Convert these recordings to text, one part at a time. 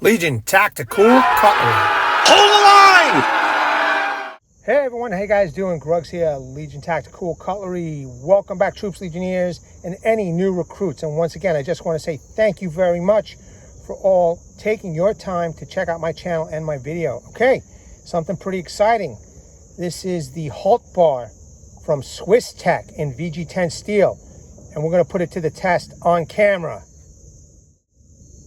Legion Tactical Cutlery. Hold the line! Hey everyone, how you guys doing? Grugs here, Legion Tactical Cutlery. Welcome back, troops, Legionnaires, and any new recruits. And once again, I just want to say thank you very much for all taking your time to check out my channel and my video. Okay, something pretty exciting. This is the Halt Bar from Swiss Tech in VG10 steel, and we're going to put it to the test on camera.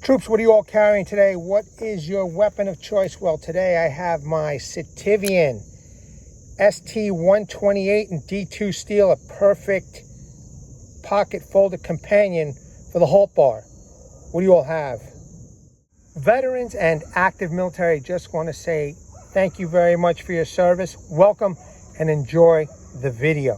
Troops, what are you all carrying today? What is your weapon of choice? Well, today I have my Citivian ST-128 in D2 steel, a perfect pocket folded companion for the Halt Bar. What do you all have? Veterans and active military, just want to say thank you very much for your service. Welcome and enjoy the video.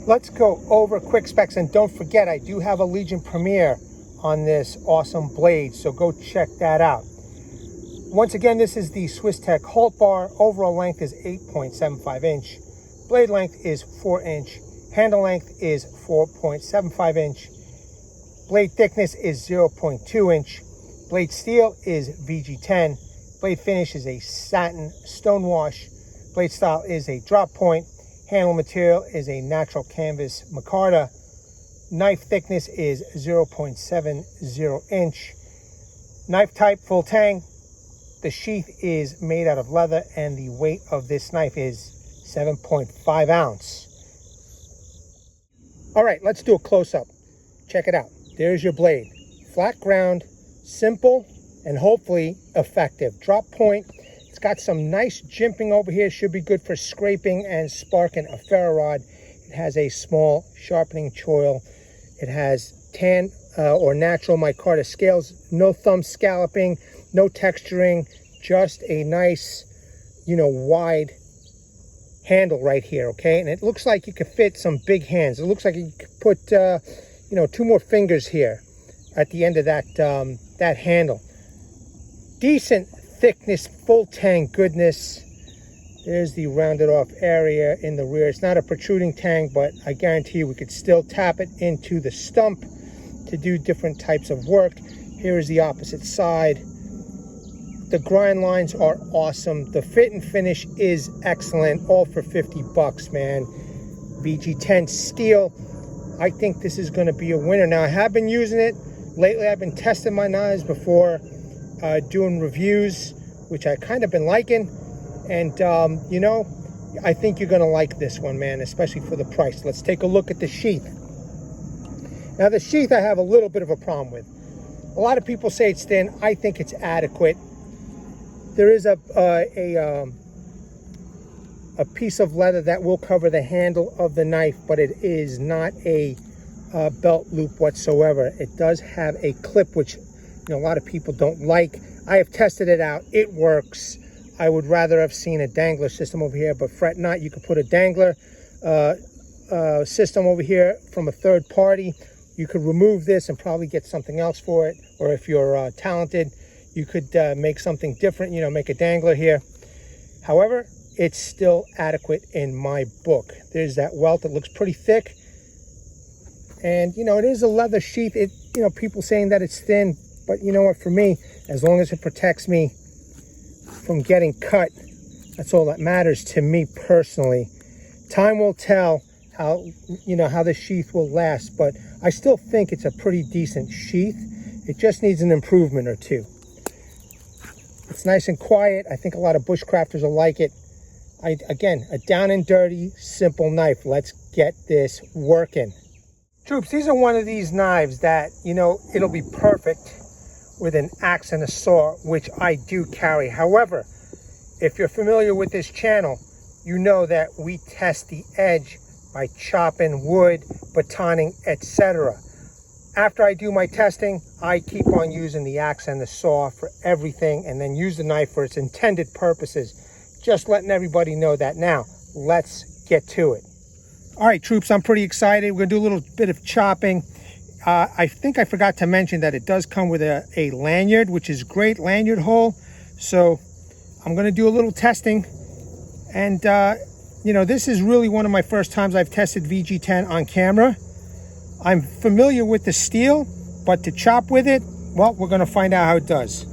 Let's go over quick specs, and don't forget I do have a Legion premiere on this awesome blade, so go check that out. Once again, this is the Swiss Tech Halt Bar. Overall length is 8.75 inch. Blade length is 4 inch. Handle length is 4.75 inch. Blade thickness is 0.2 inch. Blade steel is VG10. Blade finish is a satin stonewash. Blade style is a drop point. Handle material is a natural canvas micarta. Knife thickness is 0.70 inch. Knife type full tang. The sheath is made out of leather, and the weight of this knife is 7.5 ounce. All right, let's do a close-up. Check it out. There's your blade. Flat ground, simple, and hopefully effective. Drop point. It's got some nice jimping over here. Should be good for scraping and sparking a ferro rod. It has a small sharpening choil. It has tan or natural micarta scales. No thumb scalloping, no texturing. Just a nice, wide handle right here, okay? And it looks like you could fit some big hands. It looks like you could put, 2 more fingers here at the end of that handle. Decent thickness, full tang goodness. There's the rounded off area in the rear. It's not a protruding tang, but I guarantee you we could still tap it into the stump to do different types of work. Here is the opposite side. The grind lines are awesome. The fit and finish is excellent. All for 50 bucks, man. VG10 steel. I think this is going to be a winner. Now, I have been using it lately. I've been testing my knives before doing reviews, which I kind of been liking. And, I think you're going to like this one, man, especially for the price. Let's take a look at the sheath. Now, the sheath I have a little bit of a problem with. A lot of people say it's thin. I think it's adequate. There is a piece of leather that will cover the handle of the knife, but it is not a belt loop whatsoever. It does have a clip, which a lot of people don't like. I have tested it out. It works. I would rather have seen a dangler system over here, but fret not. You could put a dangler system over here from a third party. You could remove this and probably get something else for it. Or if you're talented, you could make something different, make a dangler here. However, it's still adequate in my book. There's that welt. It looks pretty thick. And, it is a leather sheath. People saying that it's thin. But you know what, for me, as long as it protects me from getting cut, that's all that matters to me personally. Time will tell how the sheath will last, but I still think it's a pretty decent sheath. It just needs an improvement or two. It's nice and quiet. I think a lot of bushcrafters will like it. Again, a down and dirty, simple knife. Let's get this working. Troops, these are one of these knives that, it'll be perfect with an axe and a saw, which I do carry. However, if you're familiar with this channel, you know that we test the edge by chopping wood, batoning, etc. After I do my testing, I keep on using the axe and the saw for everything, and then use the knife for its intended purposes. Just letting everybody know that. Now, let's get to it. All right, troops, I'm pretty excited. We're gonna do a little bit of chopping. I think I forgot to mention that it does come with a lanyard, which is great, lanyard hole. So I'm going to do a little testing. And, this is really one of my first times I've tested VG10 on camera. I'm familiar with the steel. But to chop with it, well, we're going to find out how it does.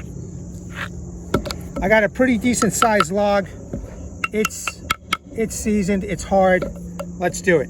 I got a pretty decent sized log. It's seasoned, it's hard. Let's do it.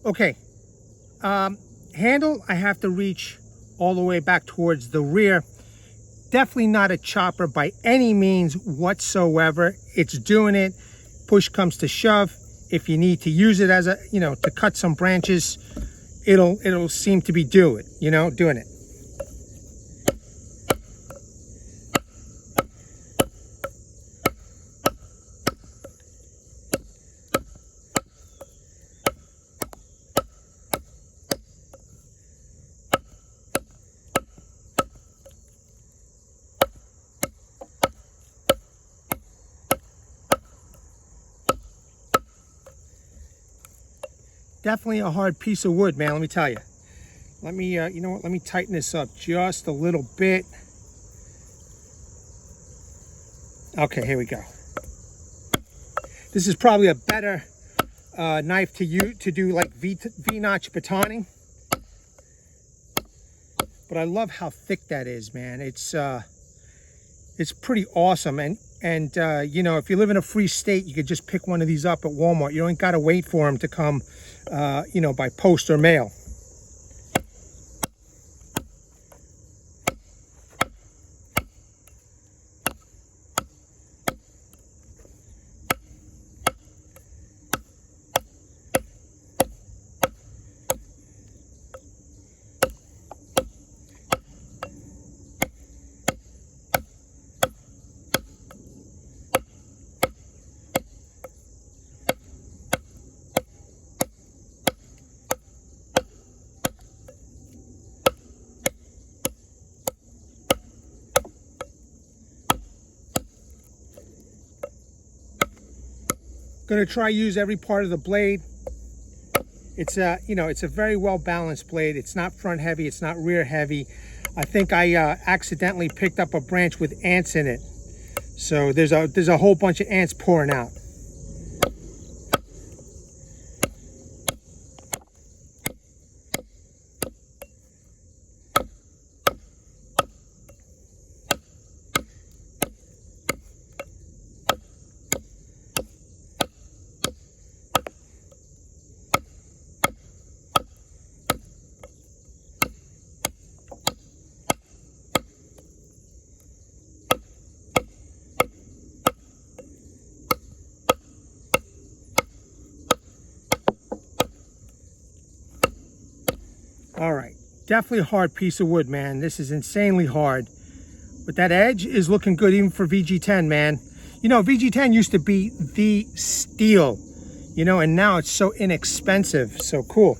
Okay, handle, I have to reach all the way back towards the rear. Definitely not a chopper by any means whatsoever. It's doing it. Push comes to shove. If you need to use it as a, to cut some branches, it'll seem to be doing it. Definitely a hard piece of wood, man, let me tell you. Let me, you know what, let me tighten this up just a little bit. Okay, here we go. This is probably a better knife to do like V-notch batoning. But I love how thick that is, man. It's pretty awesome. And if you live in a free state, you could just pick one of these up at Walmart. You don't got to wait for them to come, by post or mail. Going to try use every part of the blade. It's a very well balanced blade. It's not front heavy, it's not rear heavy. I think I accidentally picked up a branch with ants in it, so there's a whole bunch of ants pouring out. All right, definitely a hard piece of wood, man. This is insanely hard. But that edge is looking good even for VG10, man. VG10 used to be the steal, and now it's so inexpensive. So cool.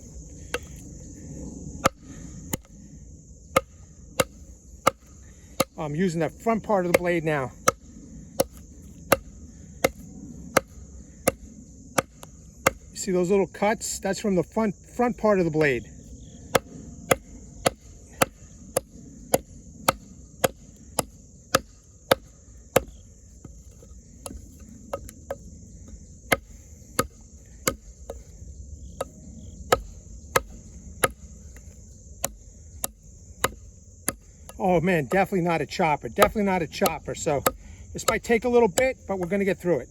I'm using the front part of the blade now. See those little cuts? That's from the front part of the blade. Oh man, definitely not a chopper. Definitely not a chopper. So this might take a little bit, but we're going to get through it.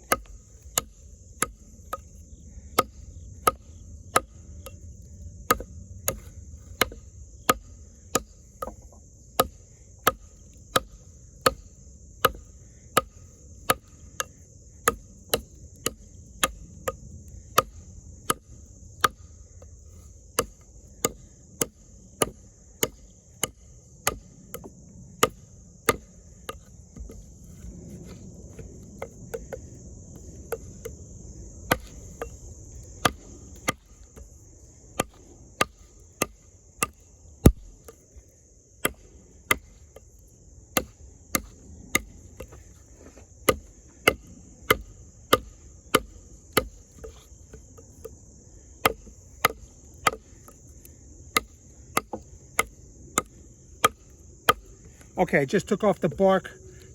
Okay, I just took off the bark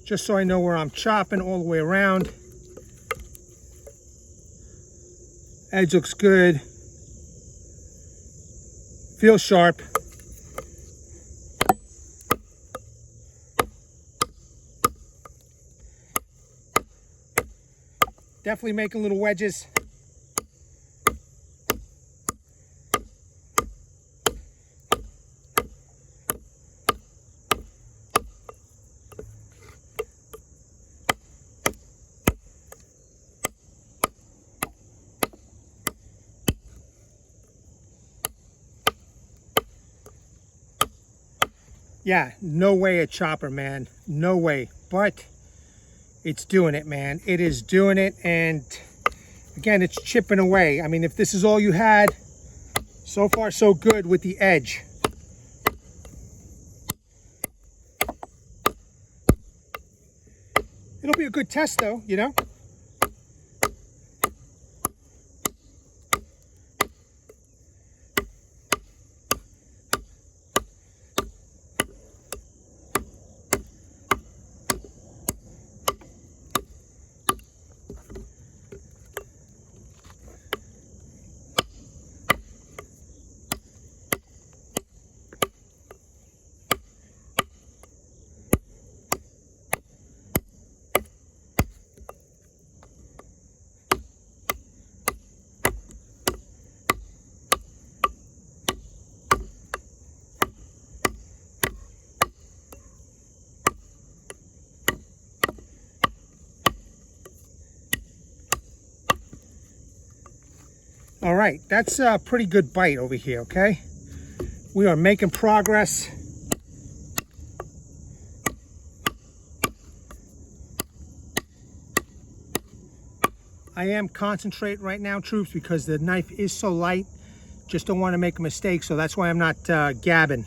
just so I know where I'm chopping all the way around. Edge looks good. Feels sharp. Definitely making little wedges. Yeah, no way a chopper, man. No way. But it's doing it, man. It is doing it. And again, it's chipping away. I mean, if this is all you had, so far so good with the edge. It'll be a good test though, you know? All right, that's a pretty good bite over here, okay? We are making progress. I am concentrating right now, troops, because the knife is so light. Just don't want to make a mistake, so that's why I'm not gabbing.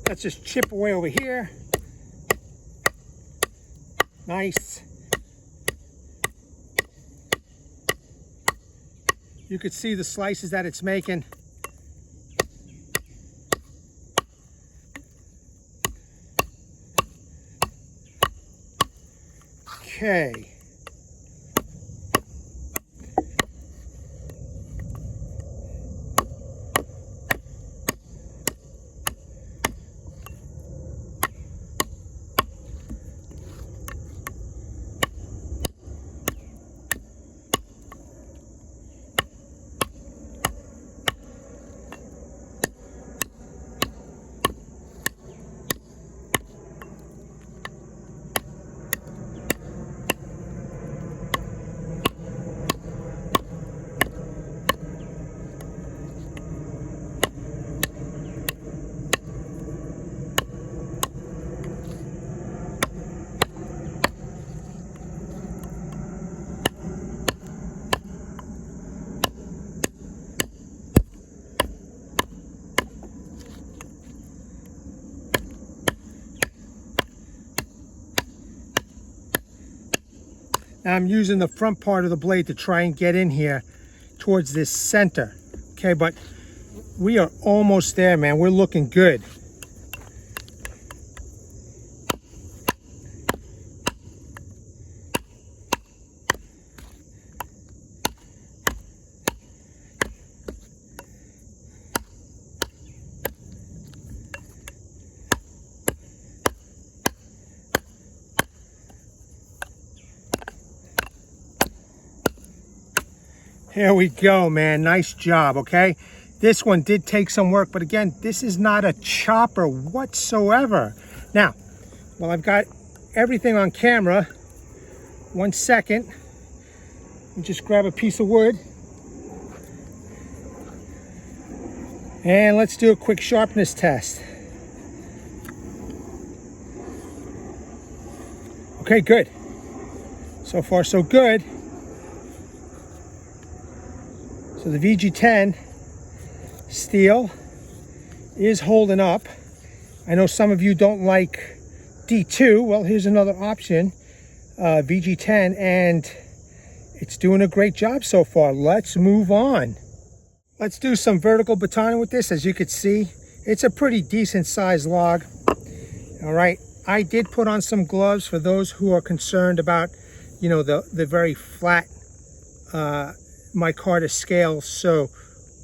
Let's just chip away over here. Nice. You could see the slices that it's making. Okay. Now I'm using the front part of the blade to try and get in here towards this center. Okay, but we are almost there, man. We're looking good. Here we go, man. Nice job, okay? This one did take some work, but again, this is not a chopper whatsoever. Now, well, I've got everything on camera. 1 second. Let me just grab a piece of wood. And let's do a quick sharpness test. Okay, good. So far, so good. So the VG10 steel is holding up. I know some of you don't like D2. Well, here's another option, VG10, and it's doing a great job so far. Let's move on. Let's do some vertical batoning with this. As you can see, it's a pretty decent sized log. All right, I did put on some gloves for those who are concerned about, you know, the very flat micarta scales. So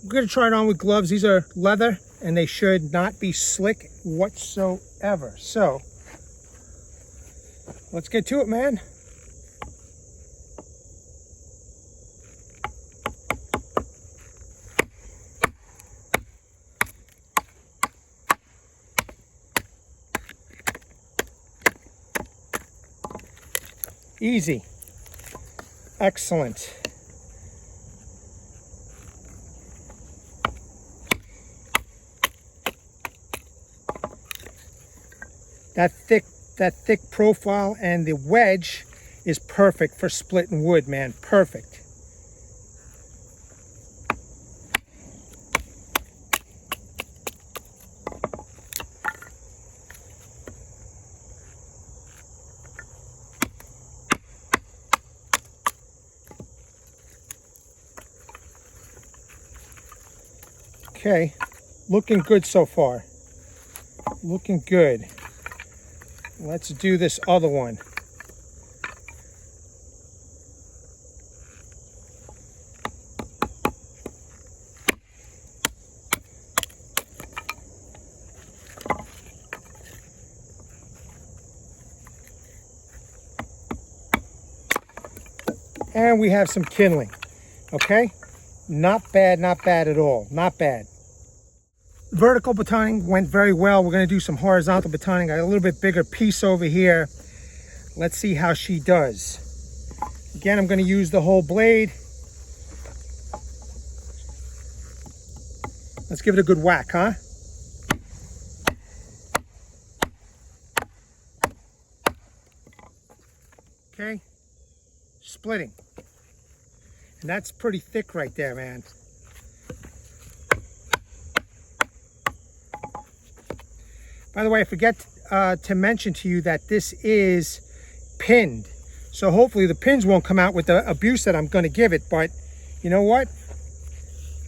I'm gonna try it on with gloves. These are leather and they should not be slick whatsoever. So let's get to it, man. Easy. Excellent. That thick profile and the wedge is perfect for splitting wood, man. Perfect. Okay, looking good so far. Looking good. Let's do this other one. And we have some kindling. Okay, not bad at all. Not bad. Vertical batoning went very well. We're going to do some horizontal batoning. Got a little bit bigger piece over here. Let's see how she does. Again, I'm going to use the whole blade. Let's give it a good whack, huh? Okay, splitting. And that's pretty thick right there, man. By the way, I forget to mention to you that this is pinned. So hopefully the pins won't come out with the abuse that I'm going to give it. But you know what?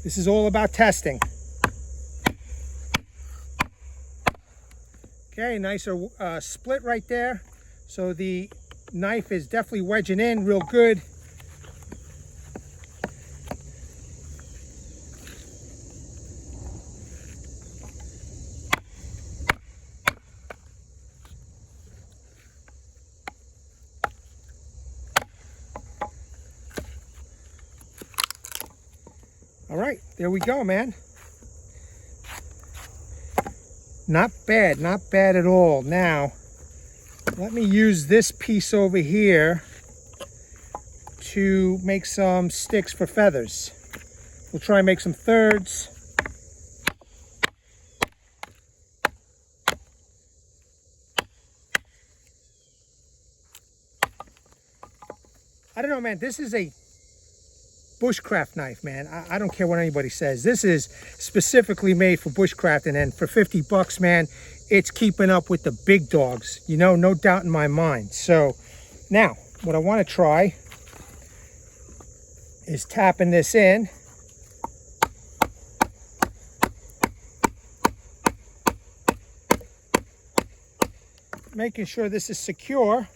This is all about testing. Okay, nicer split right there. So the knife is definitely wedging in real good. All right, there we go, man. Not bad at all. Now, let me use this piece over here to make some sticks for feathers. We'll try and make some thirds. I don't know, man, this is a bushcraft knife, man. I don't care what anybody says. This is specifically made for bushcrafting, and for 50 bucks, man, it's keeping up with the big dogs, you know, no doubt in my mind. So now what I want to try is tapping this in. Making sure this is secure.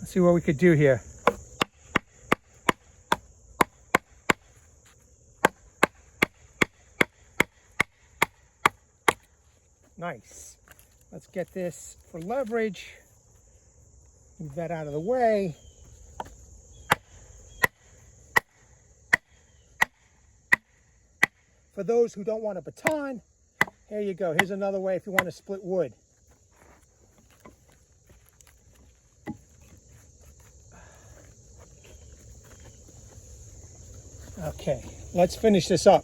See what we could do here. Nice. Let's get this for leverage. Move that out of the way. For those who don't want a baton, here you go. Here's another way if you want to split wood. Okay, let's finish this up.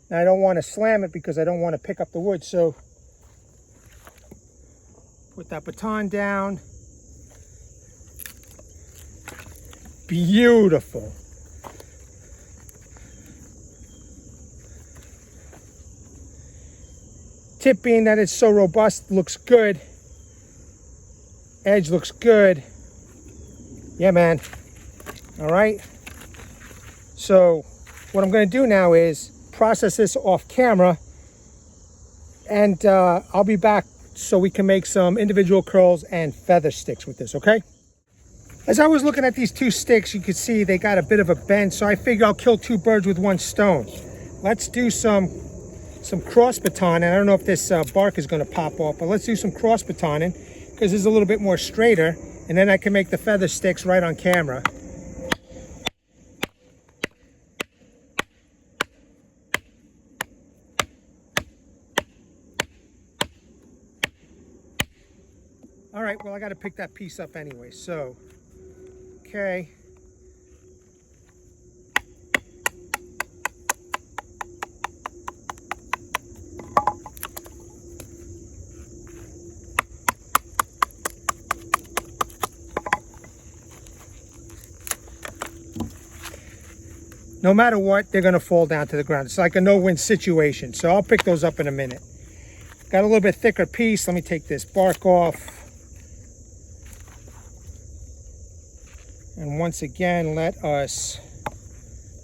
Now I don't want to slam it because I don't want to pick up the wood, so Put that baton down. Beautiful. Tip being that it's so robust, looks good. Edge looks good. Yeah, man. All right. So what I'm going to do now is process this off camera, and I'll be back so we can make some individual curls and feather sticks with this, okay? As I was looking at these two sticks, you can see they got a bit of a bend, so I figure I'll kill two birds with one stone. Let's do some cross baton, and I don't know if this bark is going to pop off, but let's do some cross batoning because it's a little bit more straighter, and then I can make the feather sticks right on camera. All right, well, I got to pick that piece up anyway, so, okay. No matter what, they're going to fall down to the ground. It's like a no-win situation, so I'll pick those up in a minute. Got a little bit thicker piece. Let me take this bark off. And once again, let us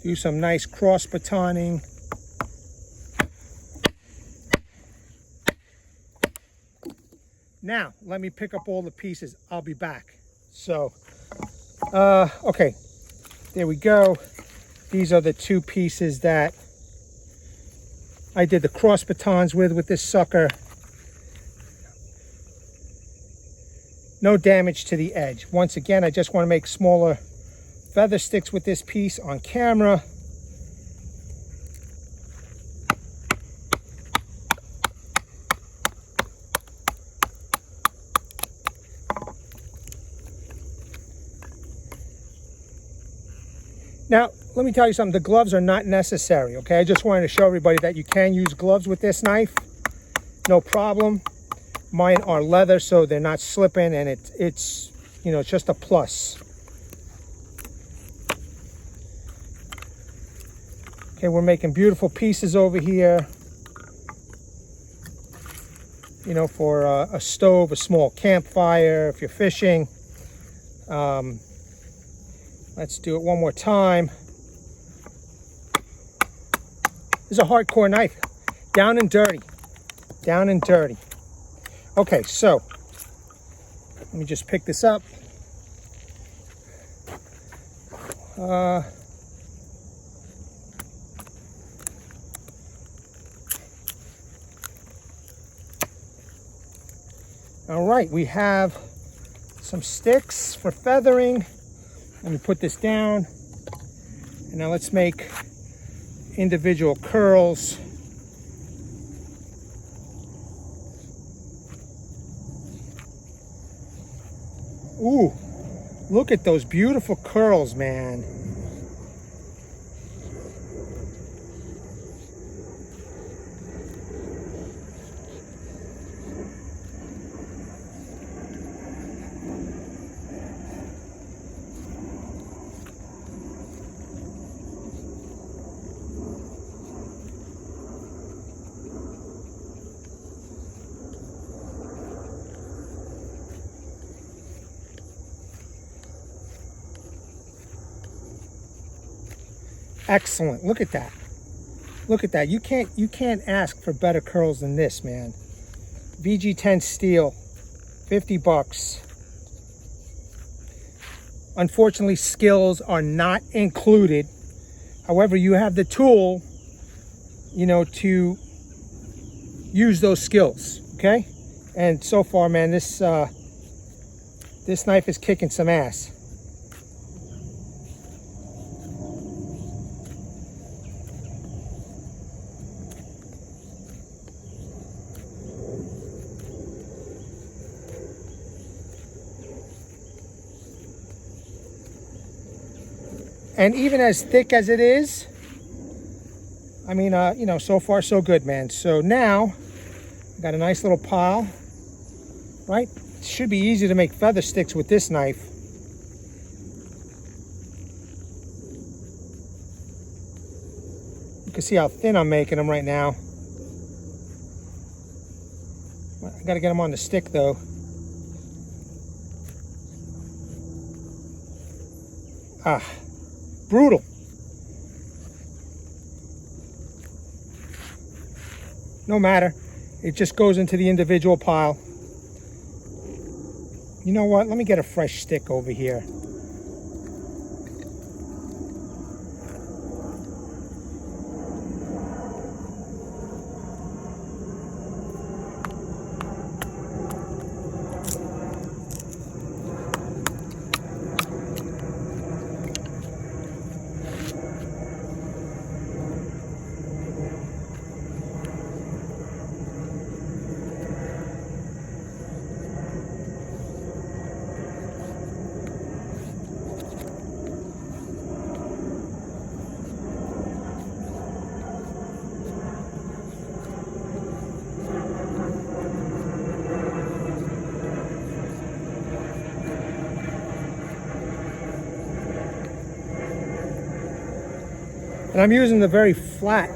do some nice cross batoning. Now, let me pick up all the pieces. I'll be back. So, okay, there we go. These are the two pieces that I did the cross batons with this sucker. No damage to the edge. Once again, I just want to make smaller feather sticks with this piece on camera. Now, let me tell you something, the gloves are not necessary, okay? I just wanted to show everybody that you can use gloves with this knife. No problem. Mine are leather, so they're not slipping, and it's you know, it's just a plus. Okay, we're making beautiful pieces over here. You know, for a stove, a small campfire, if you're fishing. Let's do it one more time. This is a hardcore knife. Down and dirty. Down and dirty. Okay, so let me just pick this up. All right, we have some sticks for feathering. Let me put this down. And now let's make individual curls. Ooh, look at those beautiful curls, man. Excellent. Look at that. Look at that. You can't ask for better curls than this, man. VG10 steel, 50 bucks. Unfortunately, skills are not included. However, you have the tool, you know, to use those skills, okay? And so far, man, this knife is kicking some ass. And even as thick as it is, I mean, you know, so far so good, man. So now, got a nice little pile, right? should be easy to make feather sticks with this knife. You can see how thin I'm making them right now. I gotta get them on the stick though. Ah, brutal. No matter, it just goes into the individual pile. You know what? Let me get a fresh stick over here. And I'm using the very flat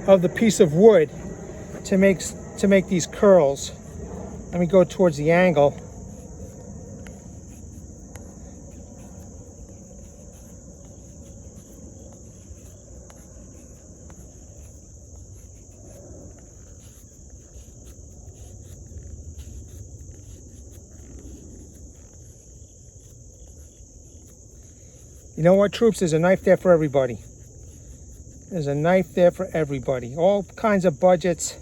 of the piece of wood to make these curls. Let me go towards the angle. You know what, troops? There's a knife there for everybody. There's a knife there for everybody. All kinds of budgets.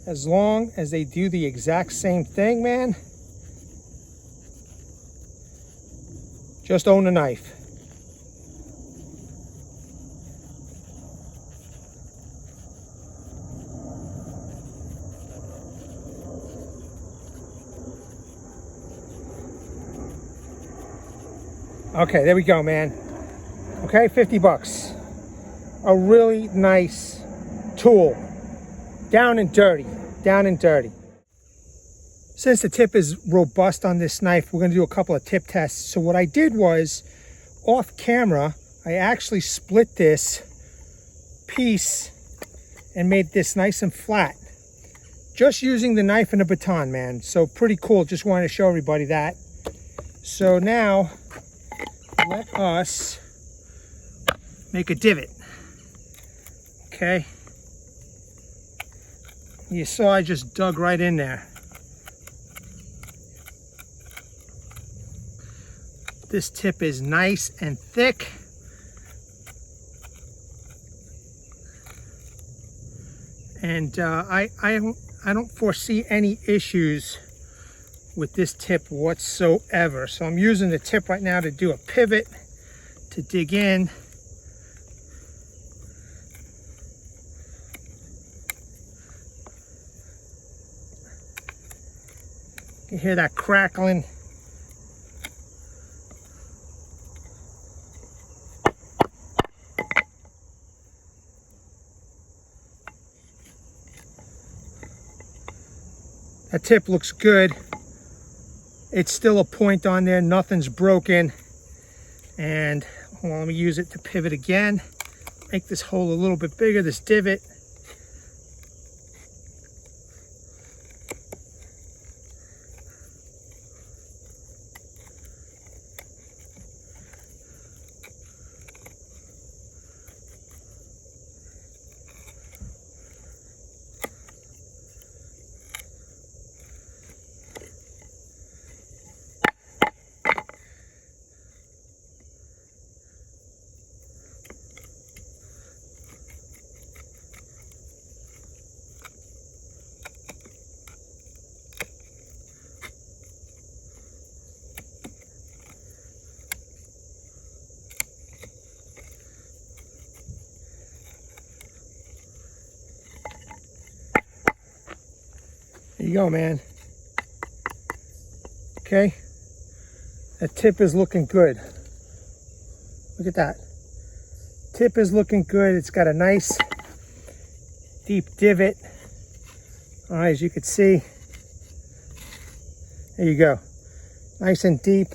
As long as they do the exact same thing, man. Just own a knife. Okay, there we go, man. Okay, 50 bucks. A really nice tool. Down and dirty, down and dirty. Since the tip is robust on this knife, we're gonna do a couple of tip tests. So what I did was, off camera, I actually split this piece and made this nice and flat. Just using the knife and a baton, man. So pretty cool, just wanted to show everybody that. So now, let us make a divot. Okay. You saw I just dug right in there. This tip is nice and thick. And I don't foresee any issues with this tip whatsoever. So I'm using the tip right now to do a pivot, to dig in. You hear that crackling? That tip looks good. It's still a point on there, nothing's broken. And well, let me use it to pivot again. Make this hole a little bit bigger, this divot. There you go, man. Okay. That tip is looking good. Look at that. Tip is looking good. It's got a nice deep divot. All right, as you can see, There you go. Nice and deep.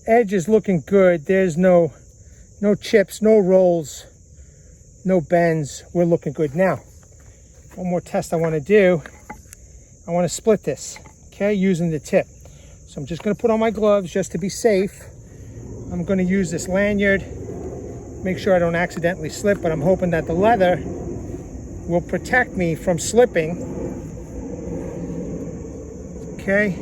Edge is looking good. There's no chips, no rolls, no bends. We're looking good. Now, one more test I want to do. I want to split this, okay, using the tip. So I'm just going to put on my gloves just to be safe. I'm going to use this lanyard. Make sure I don't accidentally slip, but I'm hoping that the leather will protect me from slipping. Okay.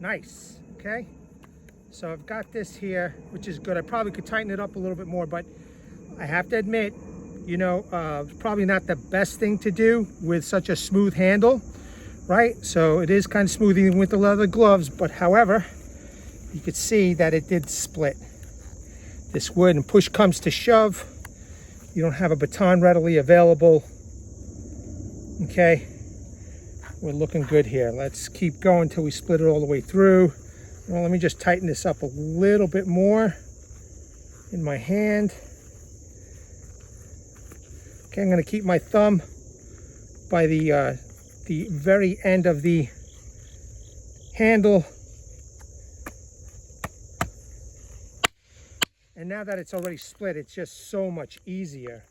Nice. Okay. So I've got this here, which is good. I probably could tighten it up a little bit more, but I have to admit, you know, probably not the best thing to do with such a smooth handle, right? So it is kind of smooth even with the leather gloves, but however, you could see that it did split this wood, and push comes to shove. You don't have a baton readily available. Okay, we're looking good here. Let's keep going until we split it all the way through. Well, let me just tighten this up a little bit more in my hand. Okay, I'm going to keep my thumb by the very end of the handle. And now that it's already split, it's just so much easier.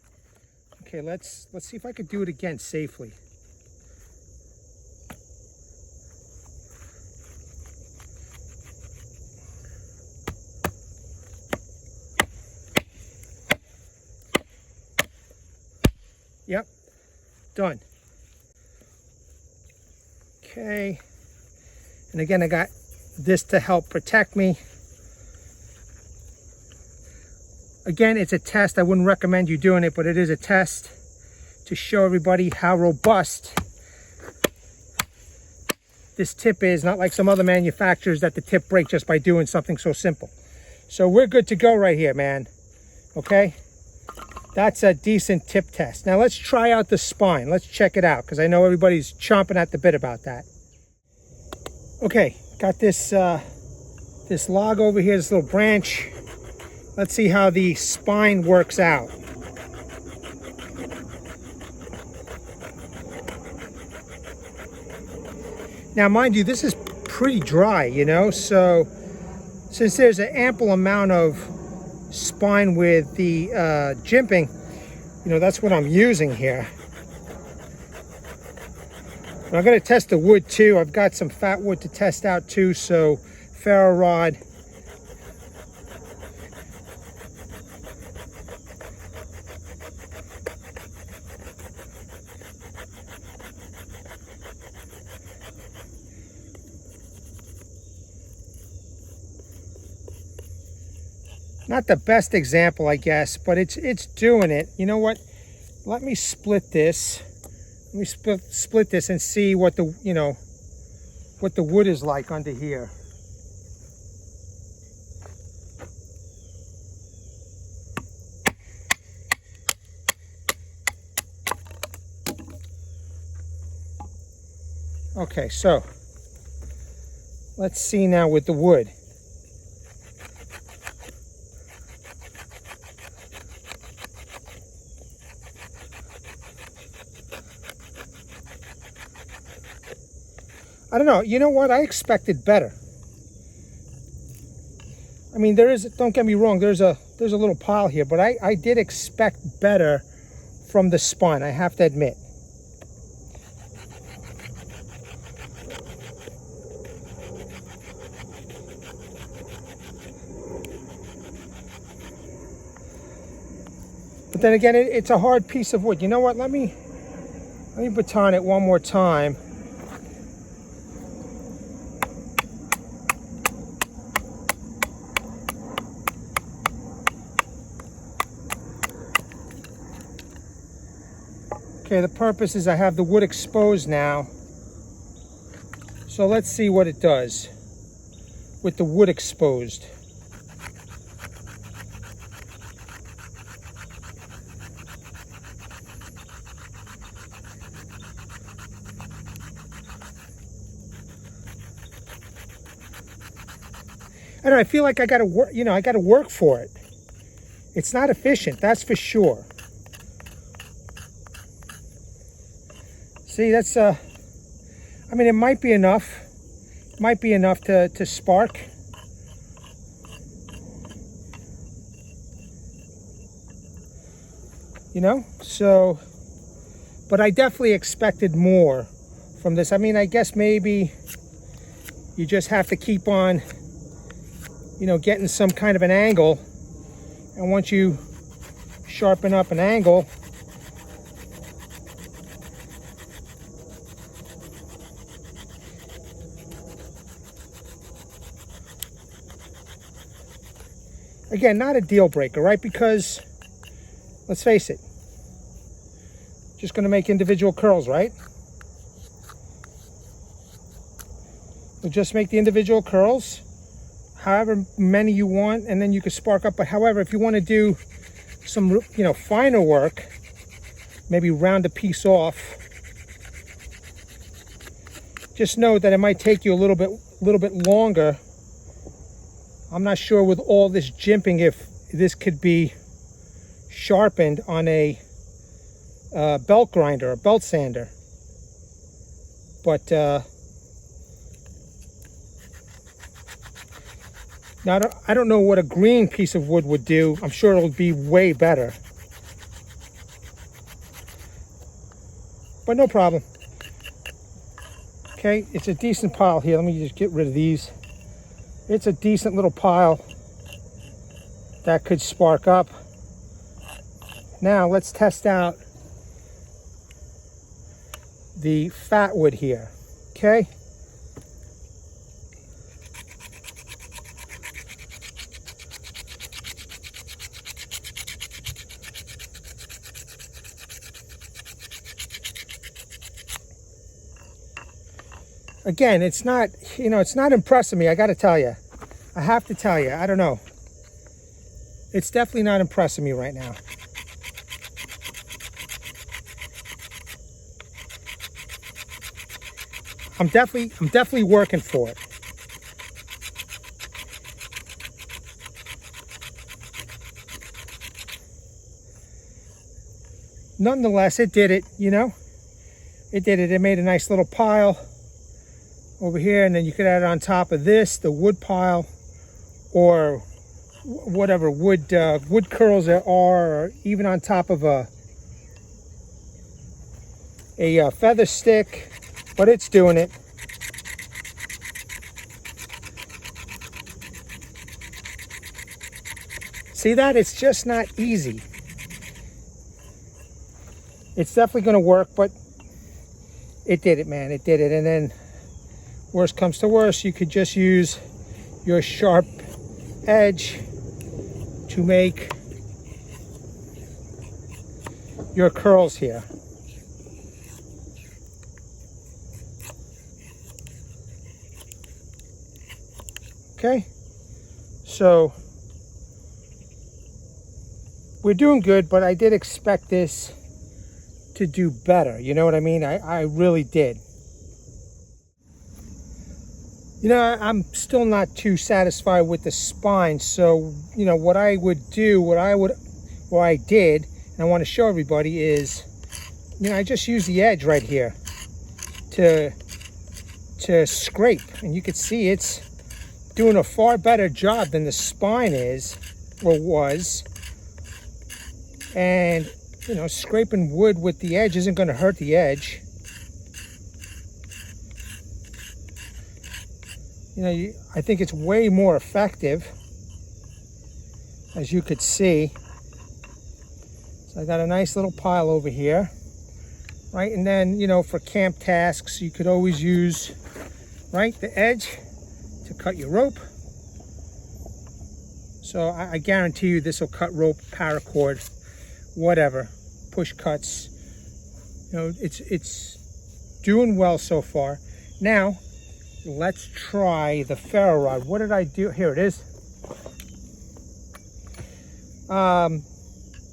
Okay, let's see if I could do it again safely. Yep, done. Okay, and again, I got this to help protect me. Again, it's a test. I wouldn't recommend you doing it, but it is a test to show everybody how robust this tip is. Not like some other manufacturers that the tip breaks just by doing something so simple. So we're good to go right here, man. Okay? That's a decent tip test. Now let's try out the spine. Let's check it out, because I know everybody's chomping at the bit about that. Okay, got this this log over here, this little branch. Let's see how the spine works out. Now, mind you, this is pretty dry, you know, so since there's an ample amount of spine with the jimping, you know, that's what I'm using here. But I'm going to test the wood too. I've got some fat wood to test out too, so ferro rod. Not the best example, I guess, but it's doing it. You know what? Let me split this. Let me split this and see what the, you know, what the wood is like under here. Okay, so let's see now with the wood. I don't know. You know what? I expected better. I mean, there is, don't get me wrong, there's a little pile here, but I did expect better from the spine, I have to admit. But then again, it's a hard piece of wood. You know what? Let me baton it one more time. Okay, the purpose is I have the wood exposed now. So let's see what it does with the wood exposed. I don't know, I feel like I got to work, you know, I got to work for it. It's not efficient, that's for sure. See, that's, I mean, it might be enough. Might be enough to spark. You know, so, but I definitely expected more from this. I mean, I guess maybe you just have to keep on, you know, getting some kind of an angle. And once you sharpen up an angle, again, not a deal breaker, right? Because let's face it, just going to make individual curls, right? You'll just make the individual curls, however many you want, and then you can spark up. But however, if you want to do some, you know, finer work, maybe round a piece off, just know that it might take you a little bit longer. I'm not sure with all this jimping if this could be sharpened on a belt grinder or belt sander, but now I don't know what a green piece of wood would do. I'm sure it'll be way better, but no problem. Okay, it's a decent pile here. Let me just get rid of these. It's a decent little pile that could spark up. Now let's test out the fat wood here, okay? Again, it's not, you know, it's not impressing me, I gotta tell you. I have to tell you, I don't know. It's definitely not impressing me right now. I'm definitely working for it. Nonetheless, it did it, you know? It did it. It made a nice little pile over here, and then you could add it on top of this, the wood pile, or whatever wood curls there are, or even on top of a feather stick. But it's doing it. See that? It's just not easy. It's definitely going to work, but it did it, man. It did it. And then, worst comes to worst, you could just use your sharp edge to make your curls here. Okay, so we're doing good, but I did expect this to do better. You know what I mean? I really did. You know, I'm still not too satisfied with the spine. So, you know, what I did, and I want to show everybody is, you know, I just use the edge right here to scrape, and you can see it's doing a far better job than the spine is or was. And you know, scraping wood with the edge isn't going to hurt the edge. You know, I think it's way more effective, as you could see. So I got a nice little pile over here, right? And then, you know, for camp tasks, you could always use, right, the edge to cut your rope. So I guarantee you this will cut rope, paracord, whatever, push cuts. You know, it's doing well so far. Now let's try the ferro rod. What did I do? Here it is.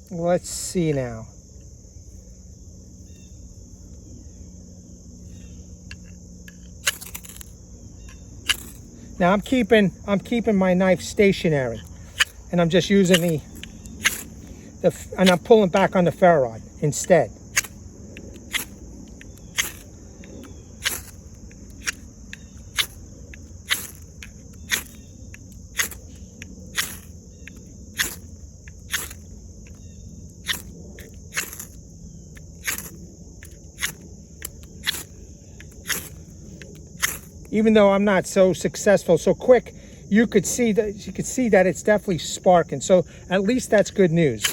Let's see now. Now I'm keeping my knife stationary, and I'm just using and I'm pulling back on the ferro rod instead. Even though I'm not so successful, so quick, you could see that it's definitely sparking. So at least that's good news.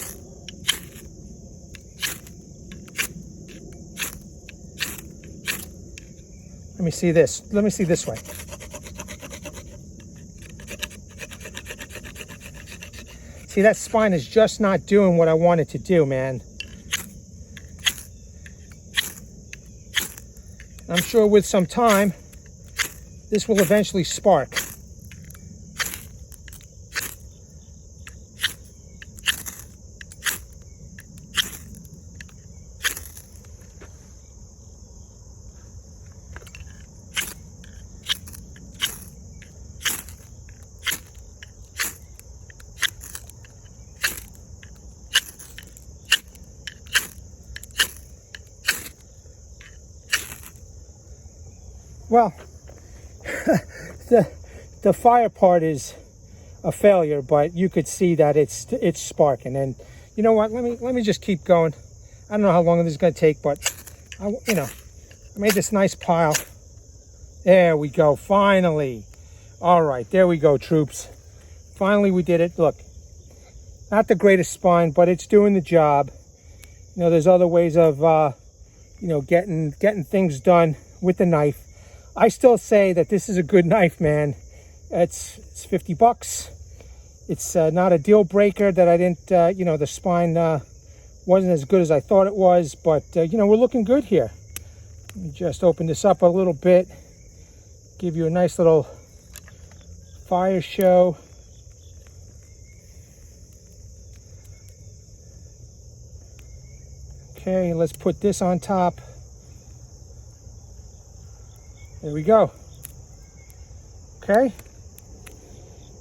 Let me see this. Let me see this way. See, that spine is just not doing what I want it to do, man. I'm sure with some time, this will eventually spark. Well, the fire part is a failure, but you could see that it's sparking. And you know what? Let me just keep going. I don't know how long this is going to take, but I made this nice pile. There we go. Finally. All right, there we go, troops. Finally, we did it. Look, not the greatest spine, but it's doing the job. You know, there's other ways of getting things done with the knife. I still say that this is a good knife, man. It's 50 bucks. It's not a deal breaker that I didn't, the spine wasn't as good as I thought it was, but, we're looking good here. Let me just open this up a little bit, give you a nice little fire show. Okay, let's put this on top. There we go. Okay.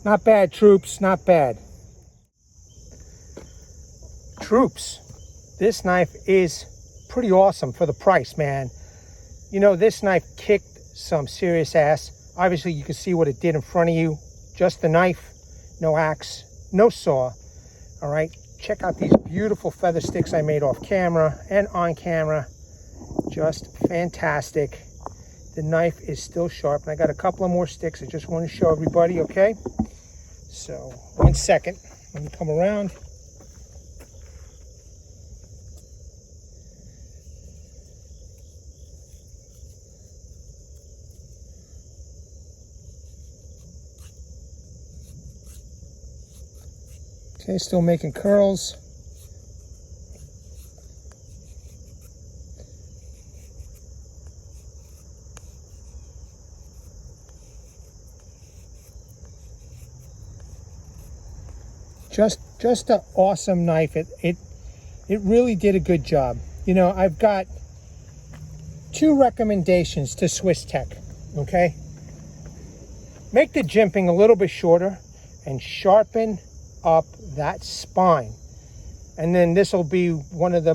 Not bad, troops. Not bad. Troops, this knife is pretty awesome for the price, man. You know, this knife kicked some serious ass. Obviously, you can see what it did in front of you. Just the knife, no axe, no saw. All right. Check out these beautiful feather sticks I made off camera and on camera. Just fantastic. The knife is still sharp, and I got a couple of more sticks I just want to show everybody, okay? So, 1 second. Let me come around. Okay, still making curls. Just an awesome knife. It really did a good job. You know, I've got 2 recommendations to Swiss Tech, okay? Make the jimping a little bit shorter and sharpen up that spine. And then this will be one of the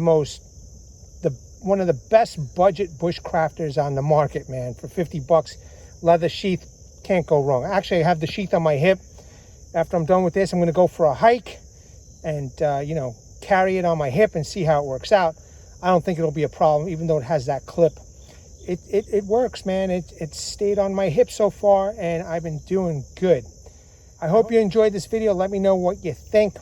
best budget bushcrafters on the market, man. For 50 bucks, leather sheath, can't go wrong. Actually, I have the sheath on my hip. After I'm done with this, I'm going to go for a hike and, carry it on my hip and see how it works out. I don't think it'll be a problem, even though it has that clip. It works, man. It stayed on my hip so far, and I've been doing good. I hope you enjoyed this video. Let me know what you think.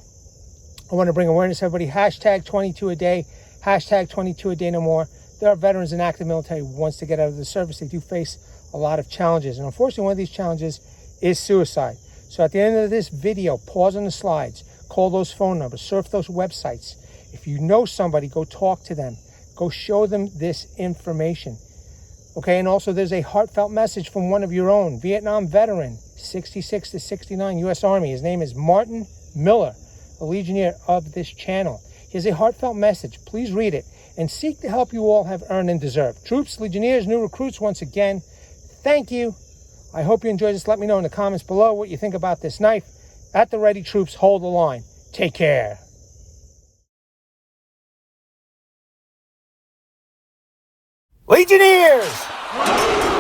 I want to bring awareness to everybody. Hashtag 22 a day. Hashtag 22 a day no more. There are veterans in active military who wants to get out of the service. They do face a lot of challenges. And unfortunately, one of these challenges is suicide. So at the end of this video, pause on the slides, call those phone numbers, surf those websites. If you know somebody, go talk to them. Go show them this information. Okay, and also there's a heartfelt message from one of your own, Vietnam veteran, 66 to 69 U.S. Army. His name is Martin Miller, a Legionnaire of this channel. He has a heartfelt message. Please read it and seek the help you all have earned and deserve. Troops, Legionnaires, new recruits, once again, thank you. I hope you enjoyed this. Let me know in the comments below what you think about this knife. At the ready, troops, hold the line. Take care. Legionnaires!